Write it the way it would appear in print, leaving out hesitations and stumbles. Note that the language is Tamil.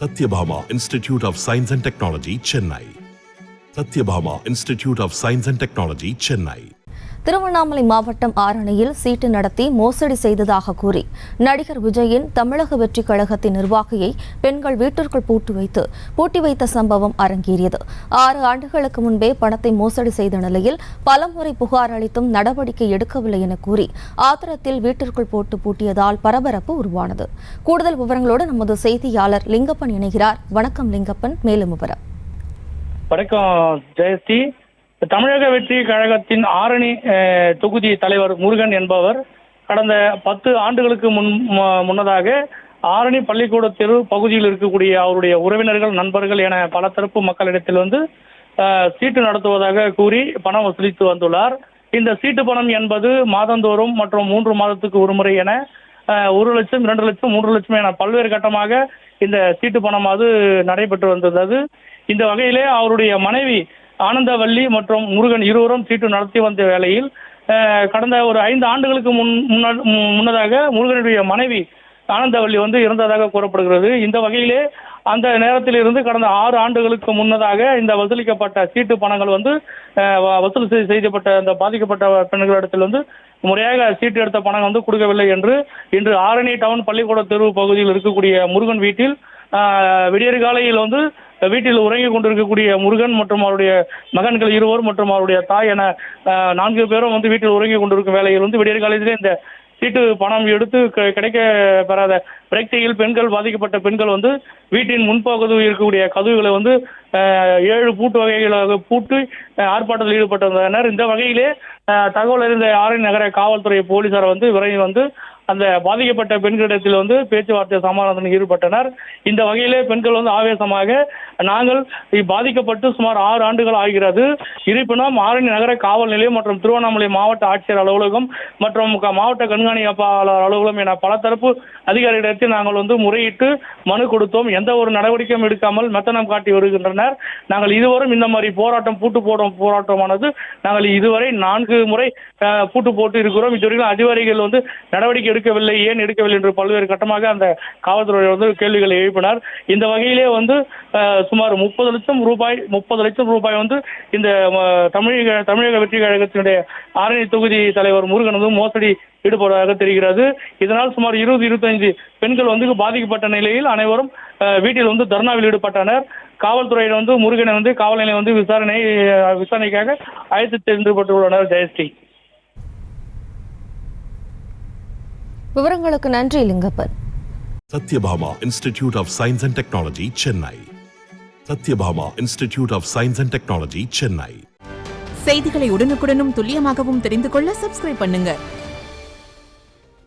Satyabhama Institute of Science and Technology, Chennai. Satyabhama Institute of Science and Technology, Chennai. Tiruvannamalai மாவட்டம் ஆரணியில் சீட்டு நடத்தி மோசடி செய்ததாக கூறி நடிகர் விஜயின் தமிழக வெற்றிக் கழகத்தின் நிர்வாகியை பெண்கள் வீட்டிற்குள் பூட்டி வைத்த சம்பவம் அரங்கேறியது. 6 ஆண்டுகளுக்கு முன்பே பணத்தை மோசடி செய்த நிலையில் பலமுறை புகார் அளித்தும் நடவடிக்கை எடுக்கவில்லை என கூறி ஆத்திரத்தில் வீட்டிற்குள் போட்டு பூட்டியதால் பரபரப்பு உருவானது. கூடுதல் விவரங்களோடு நமது செய்தியாளர் லிங்கப்பன் இணைகிறார். வணக்கம் லிங்கப்பன், மேலும் விவரம். வணக்கம் ஜெயஸ்ரீ. தமிழக வெற்றி கழகத்தின் ஆரணி தொகுதி தலைவர் முருகன் என்பவர் கடந்த 10 ஆண்டுகளுக்கு முன்னதாக ஆரணி பள்ளிக்கூட தெரு பகுதியில் இருக்கக்கூடிய அவருடைய உறவினர்கள், நண்பர்கள் என பல தரப்பு மக்களிடத்தில் சீட்டு நடத்துவதாக கூறி பணம் வசூலித்து வந்துள்ளார். இந்த சீட்டு பணம் என்பது மாதந்தோறும் மற்றும் 3 மாதத்துக்கு ஒருமுறை என 1 லட்சம், 2 லட்சம், 3 லட்சம் என பல்வேறு கட்டமாக இந்த சீட்டு பணம் நடைபெற்று வந்தது. இந்த வகையிலே அவருடைய மனைவி ஆனந்தவல்லி மற்றும் முருகன் இருவரும் சீட்டு நடத்தி வந்த வேளையில் கடந்த ஒரு 5 ஆண்டுகளுக்கு முன்னதாக முருகனுடைய மனைவி ஆனந்தவல்லி இறந்ததாக கூறப்படுகிறது. இந்த வகையிலே அந்த நேரத்தில் இருந்து கடந்த 6 ஆண்டுகளுக்கு முன்னதாக இந்த வசூலிக்கப்பட்ட சீட்டு பணங்கள் வசூல் செய்யப்பட்ட அந்த பாதிக்கப்பட்ட பெண்களிடத்தில் முறையாக சீட்டு எடுத்த பணம் கொடுக்கவில்லை என்று இன்று ஆரணி டவுன் பள்ளிக்கூட தெரு பகுதியில் இருக்கக்கூடிய முருகன் வீட்டில் விடியற் காலையில் வீட்டில் உறங்கிக் கொண்டிருக்கக்கூடிய முருகன் மற்றும் அவருடைய மகன்கள் இருவர் மற்றும் அவருடைய தாய் என 4 பேரும் வீட்டில் உறங்கிக் கொண்டிருக்கும் வேளையில் விடியற் காலையிலே இந்த சீட்டு பணம் எடுத்து கிடைக்க பெறாத பிரச்சனையில் பெண்கள், பாதிக்கப்பட்ட பெண்கள் வீட்டின் முன்பகுதியில் இருக்கக்கூடிய கதவுகளை 7 பூட்டு வகைகளாக பூட்டி ஆர்ப்பாட்டத்தில் ஈடுபட்டிருந்தனர். இந்த வகையிலே தகவல் அறிந்த ஆரணி நகர காவல்துறை போலீசார் விரைந்து அந்த பாதிக்கப்பட்ட பெண்களிடத்தில் பேச்சுவார்த்தை சமாதானத்தில் ஈடுபட்டனர். இந்த வகையிலே பெண்கள் ஆவேசமாக, நாங்கள் பாதிக்கப்பட்டு சுமார் 6 ஆண்டுகள் ஆகிறது, இருப்பினும் ஆரணி நகர காவல் நிலையம் மற்றும் திருவண்ணாமலை மாவட்ட ஆட்சியர் அலுவலகம் மற்றும் மாவட்ட கண்காணிப்பாளர் அலுவலகம் என பல தரப்பு அதிகாரிகளிடத்தில் நாங்கள் முறையிட்டு மனு கொடுத்தோம். எந்த ஒரு நடவடிக்கையும் எடுக்காமல் மெத்தனம் காட்டி வருகின்றனர். நாங்கள் இதுவரை இந்த மாதிரி பூட்டு போடும் போராட்டமானது நாங்கள் இதுவரை 4 முறை பூட்டு போட்டு இருக்கிறோம். இதுவரைக்கும் அதிகாரிகள் நடவடிக்கை எடுக்கவில்லை, ஏன் எடுக்கவில்லை என்று பல்வேறு கட்டமாக அந்த காவல்துறை கேள்விகளை எழுப்பினார். இந்த வகையிலே சுமார் 30 லட்சம் ரூபாய் இந்த தமிழக வெற்றி கழகத்தினுடைய ஆரணி தொகுதி தலைவர் முருகன் மோசடி ஈடுபடுவதாக தெரிகிறது. இதனால் சுமார் 20-25 பெண்கள் பாதிக்கப்பட்ட நிலையில் அனைவரும் வீட்டில் தர்ணாவில் ஈடுபட்டனர். காவல்துறையினர் முருகனை காவல் நிலையம் விசாரணைக்காக அழைத்து சென்றுபட்டுள்ளனர். ஜெயஸ்ரீ. விவரங்களுக்கு நன்றி Lingappan. Satyabhama Institute of Science and Technology, Chennai. Satyabhama Institute of Science and Technology, Chennai. செய்திகளை உடனுக்குடனும் துல்லியமாகவும் தெரிந்து கொள்ள சப்ஸ்கிரைப் பண்ணுங்க.